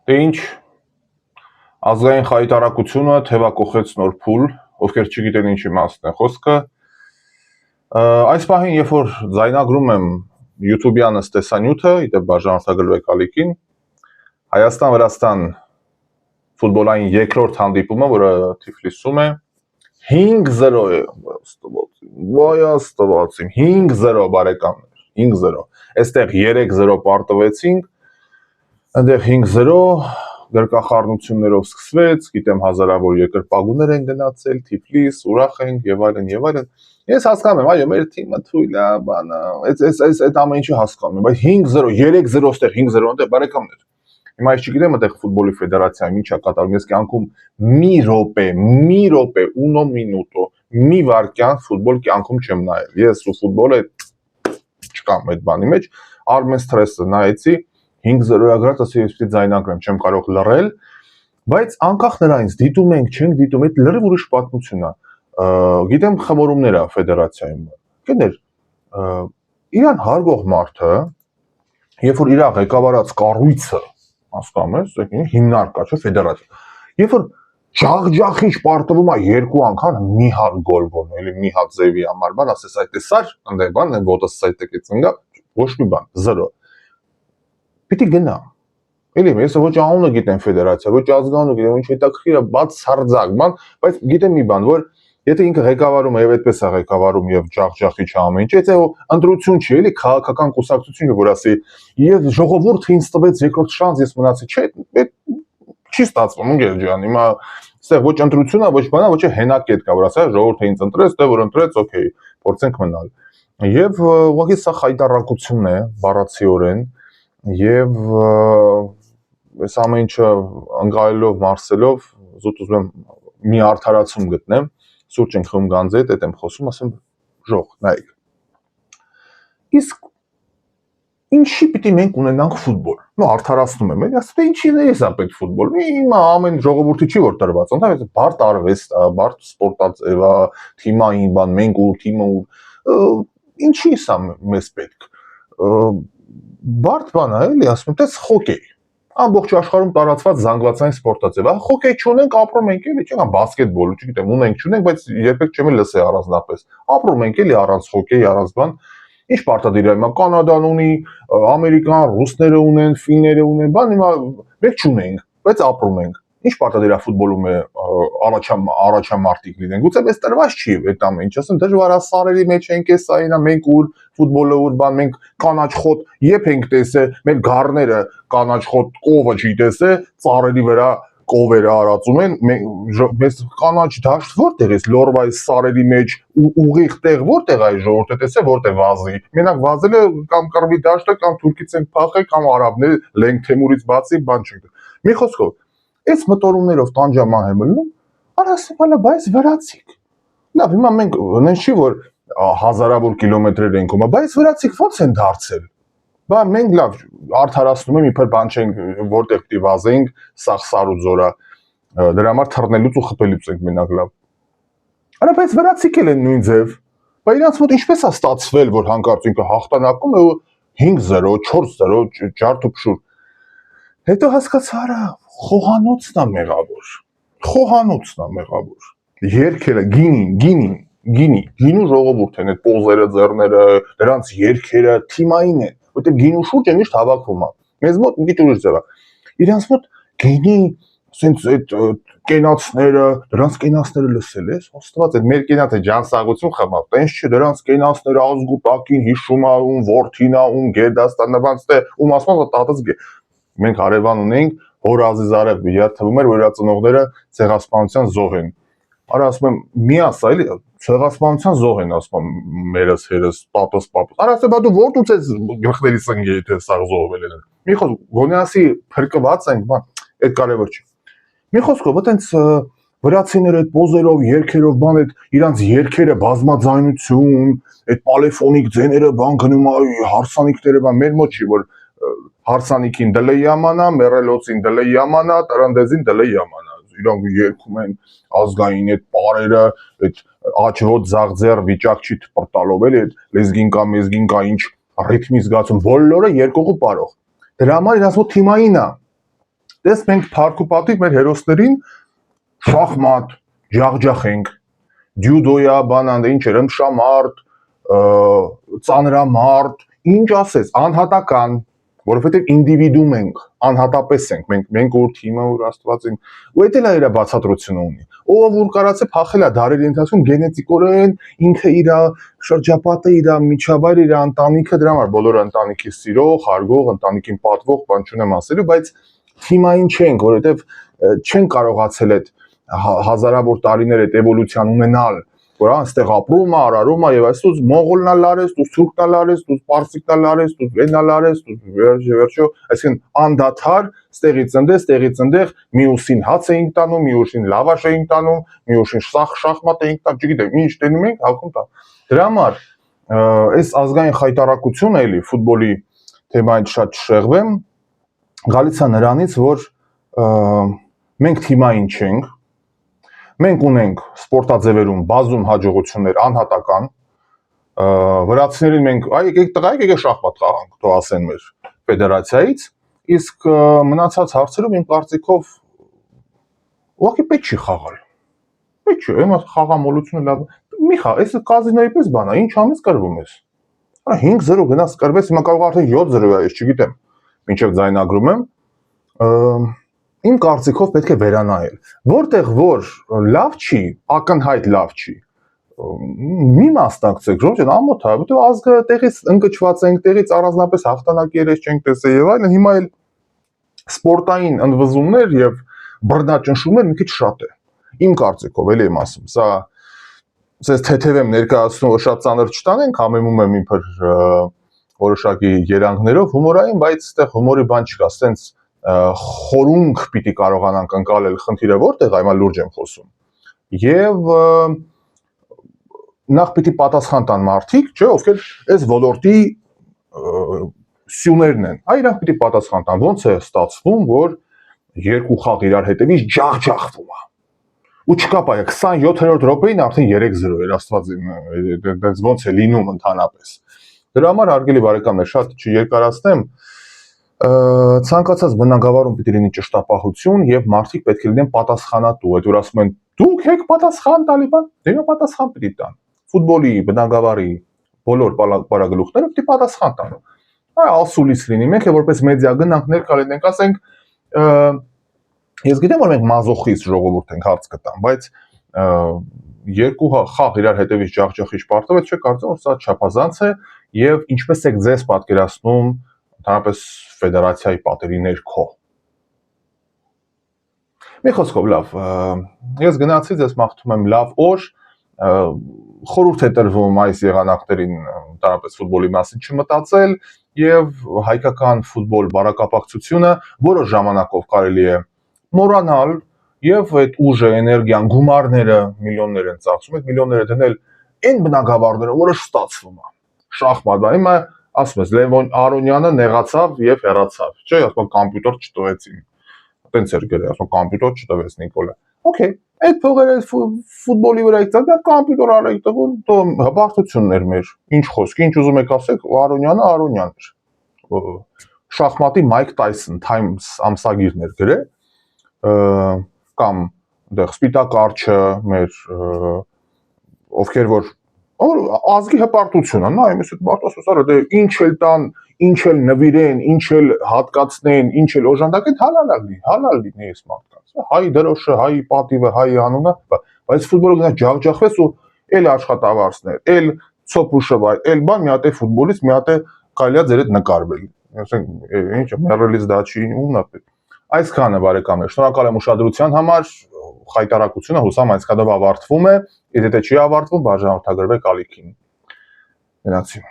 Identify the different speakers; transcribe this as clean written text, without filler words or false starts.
Speaker 1: Դե ինչ ազգային խայտարակությունը թևակողեց նոր փուլ, ովքեր չգիտեն ինչի մասն է խոսքը։ Այս պահին, երբ որ ձայնագրում եմ YouTube-յանս տեսանյութը, իդեպ բաժանորդագրվեք ալիքին, Հայաստան-Վրաստան ֆուտբոլային երկրորդ հանդիպումը, որը Թիֆլիսում է, 5-0 է, վայ աստվածիմ, 5-0 բարեկամներ, 5-0, այստեղ 3-0 պարտվեցինք, այնտեղ 5-0 գրկախառնություններով սկսվեց, գիտեմ հազարավոր երկրպագուներ են գնացել, Թիֆլիս, ուրախ ենք եւ այլն եւ այլն։ Ես հասկանում եմ, այո, մեր թիմը թույլ է, բանա, այդ ամեն ինչը հասկանում եմ, բայց 5-0, 3-0 ստեղ 5-0 այնտեղ բարեկամներ։ Հիմա ես չգիտեմ այդտեղ ֆուտբոլի ֆեդերացիայում ինչ է կատարում, ես կյանքում մի րոպե, uno minuto, մի վայրկյան ֆուտբոլ կյանքում չեմ նայել։ Ես ու ֆուտբոլը չկամ այդ բանի մեջ, Armen Stress-ը նայեցի 5-0 գրած, ասի ես պիտի ձայնագրեմ, չեմ կարող լռել, բայց անկախ նրանից դիտում ենք, չենք դիտում, այդ լրիվ ուրիշ պատմություն է։ Գիտեմ խմորումներ է ֆեդերացիայում։ Գիտեր, իրան հարգող մարդը, երբ որ իր ղեկավարած կառույցը, հասկանում ես, հիմնարկա, չէ, ֆեդերացիա, երբ որ ջախջախիչ պարտվում է երկու անգամ մի հատ գոլ գոն, էլի մի հատ ձևի համար, բան ասես այդ էսար, այնտեղ բան, ոտս սայտեկից ընկա, ոչ մի բան, 0 Պիտի գնա։ Էլի ես ոչ անունը գիտեմ ֆեդերացիա, ոչ ազգանունը գիտեմ, ինչ հետաքրքիր է, բաց սարձակ, բան, բայց գիտեմ մի բան, որ եթե ինքը ղեկավարում է եւ այդպես է ղեկավարում եւ ջախջախիչ ամեն ինչ, եթե ընտրություն չի, էլի քաղաքական կուսակցություն, որ ասի, եւ ժողովուրդը ինձ տվեց երկրորդ շանս, ես մնացի, չէ, չի ստացվում, ընկեր ջան, հիմա այստեղ ոչ ընտրություն է, ոչ բանա, ոչ հենակետ կա, որ ասա, ժողովուրդը ինձ ընտրեց, դե որ ընտրեց, օքեյ, փորձենք մնալ։ Եվ ուղղակի սա խայտարակություն է, բառացիորեն, եւ այս ամեն ինչը ընկալելով, մարսելով, զուտ ուզում եմ մի արդարացում գտնեմ, սուրճ ենք խմում գանձի հետ, այդ եմ խոսում, ասեմ, ժող, նայեք։ Իսկ ինչի պիտի մենք ունենանք ֆուտբոլ։ Նո արդարացնում եմ, էլի, ասում եմ, ինչի է սա պետք ֆուտբոլ։ Հիմա ամեն ժողովրդի չի որ տրված, ընդհանրապես բարդ արվեստ է, բարդ սպորտաձև է, թիմային բան, մենք ու թիմը ինչի սա մեզ պետք։ Բարդ բան է, էլի, ասում եմ, տես խոկեյ։ Ամբողջ աշխարհում տարածված զանգվածային սպորտաձև է։ Խոկեյ չունենք, ապրում ենք, էլի, չէ՞, բասկետբոլ, չգիտեմ, ունենք, չունենք, բայց երբեք չեմ լսել առանձնապես։ Ապրում ենք, էլի, առանց խոկեյ, առանց բան։ Ինչ պարտադիր է, հիմա Կանադան ունի, Ամերիկան, ռուսները ունեն, ֆինները ունեն, բան հիմա մենք չունենք, բայց ապրում ենք։ Ինչ պարտադիր է ֆուտբոլում է առաջամարտիկ լինեն։ Գուցե մեզ տրված չի այդ ամեն ինչ, ասեմ դժվար է սարերի մեջ ենք, էսա այնա մենք ուր ֆուտբոլը ուր բան մենք կանաչ խոտ եփ ենք տեսել, մեր գառները կանաչ խոտ կովը չի տեսել, ծառերի վրա կովերը արածում են, մեզ կանաչ դաշտ որտեղ է լորվայի սարերի մեջ ուղիղ տեղ որտեղ է ժողովուրդը տեսել որտեղ վազի։ Մենակ վազելը կամ կռվի դաշտը կամ թուրքից են փախել կամ արաբներ Լենգ Թեմուրից բացի բան չգիտեմ։ Մի խոսքով, այս մտորումներով տանջամահ եմ լնում, արասիպալա բայց վրացիք։ Լավ, հիմա մենք նենց չի որ հազարավոր կիլոմետրեր ենք ում, բայց վրացիք ո՞նց են դարձել։ Բա մենք լավ արդարացնում եմ իբր բան չենք որտեղ պիտի վազենք, սաղ սար ու զորա, դրա համար թռնելուց ու խփելուց ենք մենակ լավ։ Արա բայց վրացիք էլ են նույն ձև։ Բայց իրանց մոտ ինչպես է ստացվել, որ հանկարծ ինքը հաղթանակում է 5-0, 4-0 ջարդուփշուր։ Հետո հասկացա, արա խոհանոցն է մեղավոր։ Խոհանոցն է մեղավոր։ Երկերը գինու ժողովուրդ են, այդ պոզերը, ձեռները, դրանց երկերը թիմային են, որտեղ գինու շուրջ է միշտ հավաքվում է։ Մեզ մոտ մի քիչ ուրիշ ձև է։ Իրանց մոտ գինի, ասենց այդ կենացները, դրանց կենացները լսել ես, աստված այդ մեր կենացը ջանսաղություն խմավ, տենց չէ, դրանց կենացները ազգուտակին հիշում է, ում որդին է, ում գերդաստանավանց է, ում ասում է տատս մենք հարևան ունենք, հոր Ազիզարը իր թվում էր, որ իր ծնողները ցեղասպանության զոհ են։ Արա ասում եմ, մի ասա էլի, ցեղասպանության զոհ են, ասում եմ, մերս հերս, պապս։ Արա ասա, բա դու որտուց ես գլխների սնգի եթե սա զոհվել են։ Մի խոսք, գոնե ասի փրկված ենք, բան, այդ կարևոր չի։ Մի խոսքով, այտենց վրացիները այդ պոզերով, երգերով, բան այդ իրանց երգերը բազմաձայնություն, այդ պալեֆոնիկ ձեները բան գնում է, հարսանիքները բան, մեր մոտ չի, որ հարսանիքին դլե յամանա, մեռելոցին դլե յամանա, տրանդեզին դլե յամանա։ Իրանք երգում են ազգային այդ պարերը, այդ աչվոտ զաղձեր վիճակ չի տպրտալով էլի, այդ լեզգինկա, մեզգինկա ինչ ռիթմի զգացում, բոլորը երկողու պարող։ Դրա համար իրանց մոտ թիմային է։ Դες մենք փառք ու պատիվ մեր հերոսներին շախմատ, ջախջախենք, դյուդոյա, բանան, ինչ էր, ըմբշամարտ, ծանրամարտ, ինչ ասես, անհատական, որովհետև ինդիվիդուում ենք, անհատապես ենք, մենք որ թիմը որ Աստվածին, ու դա էլ է իր բացատրությունը ունի։ Ով որ կարացե փախել է դարերի ընթացքում գենետիկորեն ինքը իր շրջապատը, իր միջավայրը, իր ընտանիքը, դրա համար բոլորը ընտանիքի սիրող, հարգող, ընտանիքին պատվող, բան չունեմ ասելու, բայց թիմային չենք, որովհետև չեն կարողացել այդ հազարավոր տարիներ այդ էվոլյուցիան ունենալ, որ այստեղ ապրում է, արարում է եւ այսօր մոնղոլնա լարես, դու թուրքնա լարես, դու պարսիկնա լարես, դու վենա լարես, դու վերջո, այսինքն անդադար ստեղից ընդեղ մի ուսին հաց էինք տանում, մի ուսին լավաշ էինք տանում, մի ուսին շախմատ էինք տանում, չգիտեմ, ինչ տենում ենք, հակում տա։ Դրա համար այս ազգային խայտարակությունը էլի ֆուտբոլի թեմային շատ շեղվեմ, գալիս է նրանից, որ մենք թիմային չենք, մենք ունենք սպորտաձևերում բազում հաջողություններ անհատական, վրացիներին մենք եկեք շախմատ խաղանք, թող ասեն մեր ֆեդերացիայից, իսկ մնացած հարցերում իմ կարծիքով ուղղակի պետք չի խաղալ։ Պետք չի, եմա խաղամոլությունը լավ։ Մի խաղ, այս կազինոյի պես բան է, ինչ ամիս կրվում ես։ 5-0 գնաց կրվեց, հիմա կարող արդեն 7-0 է, ես չգիտեմ, մինչև ձայնագրում եմ։ Իմ կարծիքով պետք է վերանայել, որտեղ որ լավ չի, ակնհայտ լավ չի, մի մասնակցեք, ժողովուրդ, ամոթ է, որտեղ ազգը տեղից ընկճված ենք, տեղից առանձնապես հաղթանակ երես չենք տեսել եւ այլն, հիմա էլ սպորտային ընդվզումներ եւ բռնաճնշումներ մի քիչ շատ է։ Իմ կարծիքով, էլի եմ ասում, սա ասես թեթև եմ ներկայացնում, որ շատ ծանր չտանենք, համեմում եմ իբր որոշակի երանգներով հումորային, բայց այդտեղ հումորի բան չկա, ասենց խորունգ պիտի կարողանանք ընկալել խնդիրը որտեղ, այմա լուրջ եմ խոսում։ Եվ նախ պիտի պատասխան տան մարդիկ, չէ, ովքեր այս ոլորտի սյուներն են։ Իրանք պիտի պատասխան տան, ոնց է ստացվում, որ երկու խաղ իրար հետևից ջախջախվում է։ Ու չկա բայ 27-րդ րոպեին արդեն 3-0 էր, Աստվածին, այդպես ոնց է լինում ընդհանրապես։ Դրա համար հարգելի բարեկամներ, շատ չերկարացնեմ, ցանկացած բնագավառում պիտի լինի ճշտապահություն եւ մարդիկ պետք է լինեն պատասխանատու, այդ որ ասում են դուք եք պատասխան տալի բան, դե պատասխան պիտի տան։ Ֆուտբոլի բնագավառի բոլոր պարագլուխները պիտի պատասխան տան։ Ասուլիս լինի, մենք է որպես մեդիա գնանք ներկա լինենք, ասենք ես գիտեմ որ մենք մազոխիստ ժողովուրդ ենք, հարց կտամ, բայց երկու խաղ իրար հետևից ջախջախիչ պարտվեց, չէ՞ կարծեմ որ սա չափազանց է եւ ինչպես եք ձեզ պատկերացնում ընդհանրապես ֆեդերացիայի պատերի ներքո։ Մի խոսքով լավ, ես գնացի, ձեզ մաղթում եմ լավ օր, խորհուրդ է տրվում այս եղանակներին ընդհանրապես ֆուտբոլի մասին չմտածել եւ հայկական ֆուտբոլ բարակապակցությունը որոշ ժամանակով կարելի է մոռանալ եւ այդ ուժը, էներգիան, գումարները միլիոններ են ծախսում, այդ միլիոնները դնել այն բնագավառներում, որը ստացվում է։ Շախմատ, հիմա ասում ես Լևոն Արոնյանը նեղացավ եւ հեռացավ, չէ՞, ասում կոմպյուտեր չտվեցին։ Տենց էր գրել, ասում կոմպյուտեր չտվեց Նիկոլը։ Okay, այդ փողերը ֆուտբոլի վրա եկած, դա կոմպյուտեր արեք տվում, դո հպարտությունն էր մեր։ Ինչ խոսք, ինչ ուզում եք ասեք, Արոնյանը Արոնյան էր։ Շախմատի Մայք Տայսոն Times ամսագիրն էր գրել, կամ այդեղ Սպիտակ արջը մեր ովքեր որ ազգի հպարտությունը, նա իմս այդ մարդասոս արա դե ինչ էլ տան, ինչ էլ նվիրեն, ինչ էլ հատկացնեն, ինչ էլ օժանդակեն, հալալ լինի այս մարդկանց։ Հայ դրոշը, հայ պատիվը, հայ անունը, բայց ֆուտբոլը գնա ջախջախվեց ու էլ աշխատավարձներ, էլ ցոփուշով, էլ բան մի հատ է ֆուտբոլից, մի հատ է կարելի է ձեր հետ նկարվել։ Ասենք ինչ մեռելից դա չի ուննա։ Այսքանը բարեկամներ, շնորհակալ եմ ուշադրության համար, խայտարակությունը հուսամ այսքանով ավարտվում է, եթե չի ավարտվում, բաժանորդագրվեք ալիքին։ Գնացի։